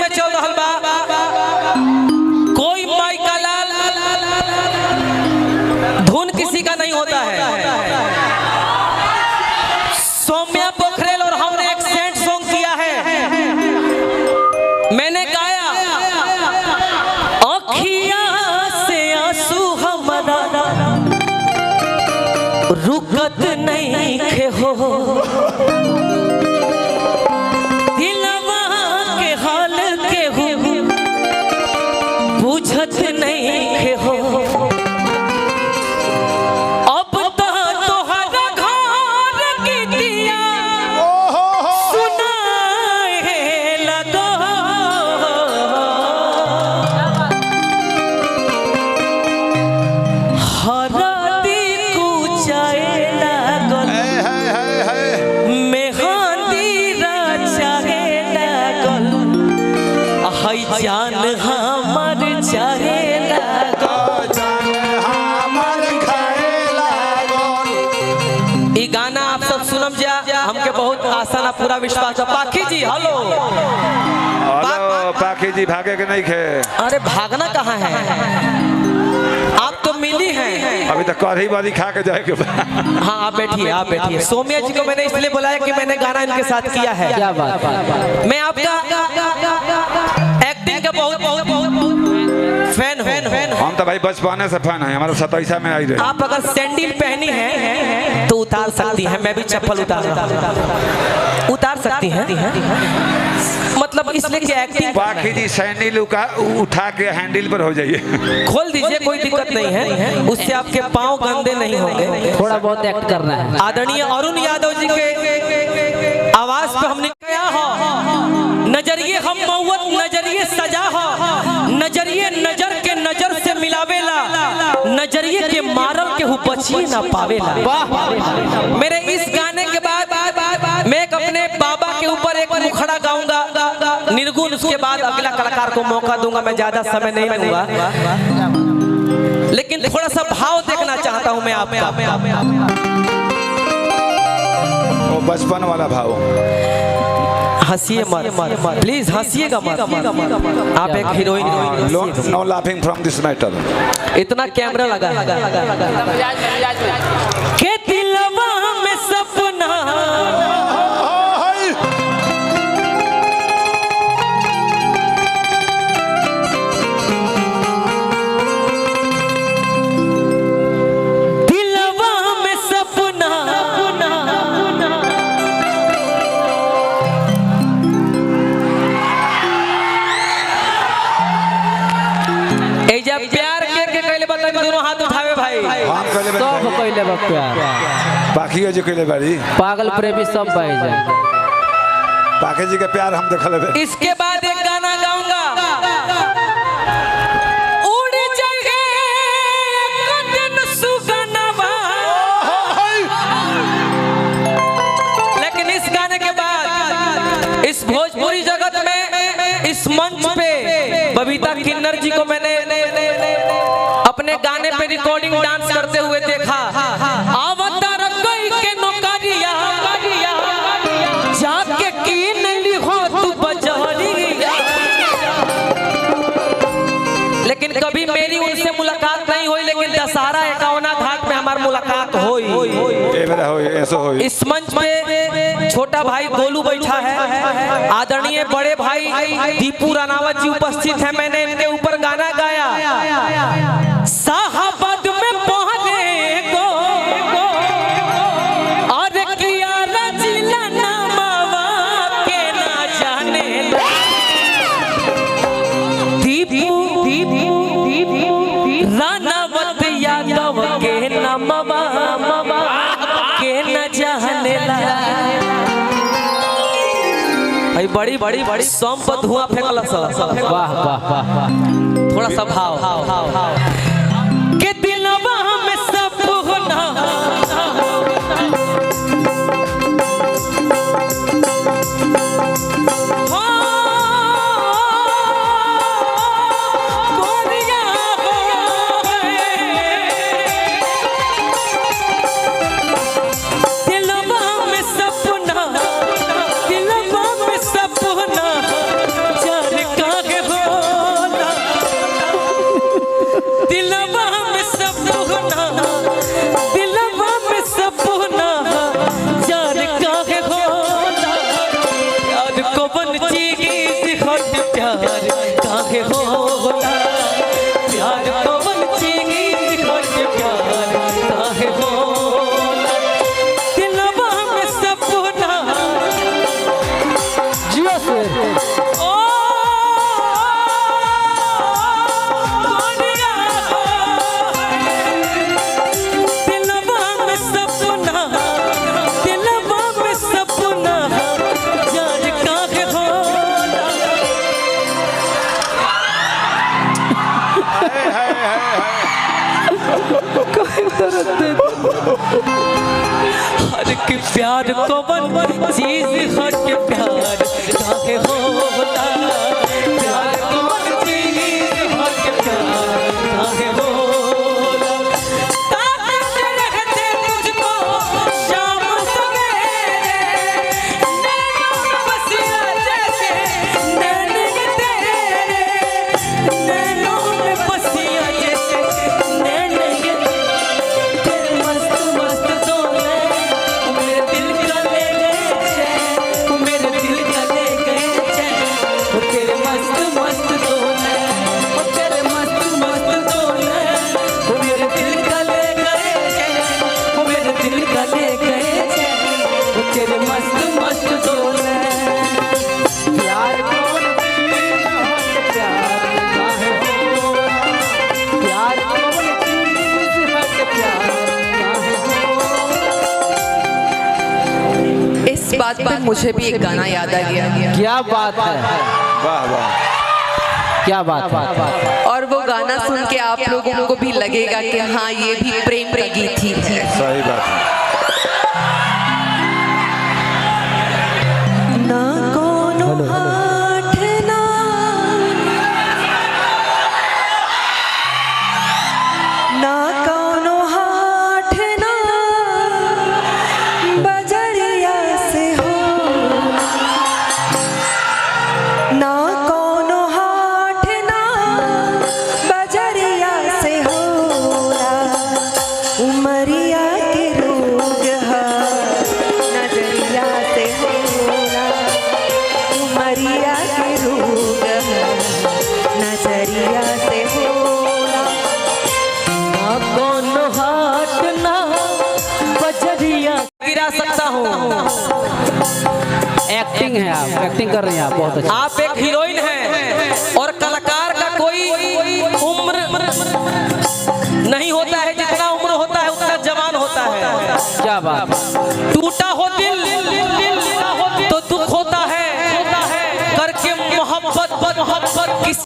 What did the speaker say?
में चल रहा बा कोई माई का लाल धुन किसी का नहीं होता है। सौम्या पोखरेल और हमने एक सेंट सॉन्ग किया है। मैंने गाया अखियां से आंसू हमारा रुकत नहीं खे हो, दिलवा के हाल के हो बुझत नहीं खे हो। अब तो तोहरा घर की दिया सुनाए लगो, हरदी कुचाए लगल मेहंदी रचाए लगल, हई जान हमर चाहे लगल, ई गाना आप सब सुनम जा हमके बहुत आसान पूरा विश्वास है। पाखी जी हेलो। पाखी जी भागे के नहीं खे। अरे भागना कहाँ है, आप तो मिली हैं। अभी तक कढ़ी बारी खा के जाएंगे। हाँ आप बैठिए, आप बैठिए। सौम्या जी को मैंने इसलिए बुलाया कि मैंने गाना इनके साथ किया है। क्या बात, मैं आपका एक्टिंग का बहुत बहुत बहुत फैन हूँ। हम तो भाई बचपने से फैन है, हमारे 27 में आई रहे। आप अगर सैंडल पहनी है तो उतार सकती हैं, मैं भी चप्पल उतार सकती हैं। मतलब इसलिए कि एक्टिंग। पाखी जी सैंडल उठा के हैंडल पर हो जाइए, खोल दीजिए, कोई दिक्कत नहीं है, उससे आपके पाँव गंदे नहीं होंगे। थोड़ा बहुत एक्ट करना है। आदरणीय अरुण यादव जी के आवाज पे हमने गया हो नजरिए हम मौत नजरिए सजा हो, नजरिए नजर के नजर से मिलावेला, नजरिए के मारल के हु बचिए ना पावेला। मेरे इस गाने के बाद मैं अपने बाबा के ऊपर एक मुखड़ा गाऊंगा निर्गुण, उसके बाद अगला कलाकार को मौका दूंगा। मैं ज्यादा समय नहीं लूंगा, लेकिन थोड़ा सा भाव देखना चाहता हूं मैं आपका। वो बचपन वाला भाव। हंसिए मत प्लीज, हंसिएगा मत। आप एक heroine, no laughing from this matter. इतना कैमरा लगा के दिलवा में सपना प्यार के कहले बताई दोनों हाथ उठावे भाई। सब कहले बा प्यार, पाखी जी कहले बारी पागल प्रेमी सब बह जाए। पाखी जी का प्यार हम देखले। इसके बाद एक गाना गाऊंगा उड़ जाए कटन सुगनवा, लेकिन इस गाने के बाद इस भोजपुरी जगत में इस मंच पे बबीता किन्नर जी को मैंने अपने गाने पे रिकॉर्डिंग डांस करते हुए देखा। अवतार कोई के नौकरिया जाके कीन ली हो तू बजरिया, लेकिन कभी मेरी उनसे मुलाकात नहीं हुई, लेकिन दशहरा 51 घाट में हमारी मुलाकात हुई। इस मंच पे छोटा भाई गोलू बैठा है, आदरणीय बड़े भाई दीपू रानावत जी उपस्थित हैं। मैंने इनके ऊपर गाना गाया साहबद में पहुंचे को और किया रजिला नामावा के ना जाने दीपू रानावत यादव के नामावा के न जाने ला। बड़ी बड़ी बड़ी सोम पर धुआं फेंकल। वाह वाह वाह, थोड़ा सा भाव के दिलवा में सब होना चीज हट प्यार काहे होला, प्यार कवन चीज हट प्यार काहे होला, दिलवा में सपना जियो से ओ कोनिया दिलवा में सपना, दिलवा में सपना जान काहे होला। हर के प्यार को बन चीज हट के प्यार काहे होला, प्यार को बन चीज हट के प्यार काहे होला, ताकत रहते तुझको शाम सवेरे, नैनों में बसिया जैसे नैन तेरे, नैनों में बसिया जैसे नैन तेरे मस्त मस्त सोने मेरे दिल का ले गए चैन, मेरे दिल का ले गए चैन, तेरे मस्त मस्त सोने, तेरे मस्त मस्त सोने मेरे दिल का ले गए चैन, मेरे दिल का ले गए चैन, तेरे मस्त मस्त सोने। प्यार कौन चीज हट प्यार काहे होला, प्यार कौन चीज हट प्यार काहे होला। इस बात पर मुझे भी एक गाना याद आ गया क्या बात है, वाह वाह। क्या बात है। और वो गाना सुन के आप लोगों को भी लगेगा कि हाँ ये भी प्रेम गीत ही है। सही बात है। ना कोनो हाथ ना ना कोनो हाथ ना बजरिया से हो, ना कोनो हाथ ना बजरिया से होला, उमरिया के रोग है नजरिया से होला, उमरिया के रोग है नजरिया से होला। ना कोनो हाथ ना बजरिया गिरा सकता हूँ। एक्टिंग है, आप एक्टिंग कर रही हैं आप बहुत अच्छा। आप एक हीरोइन हैं और कलाकार का कोई उम्र नहीं होता है, जितना उम्र होता है उतना जवान होता है। क्या बात, टूटा हो दिल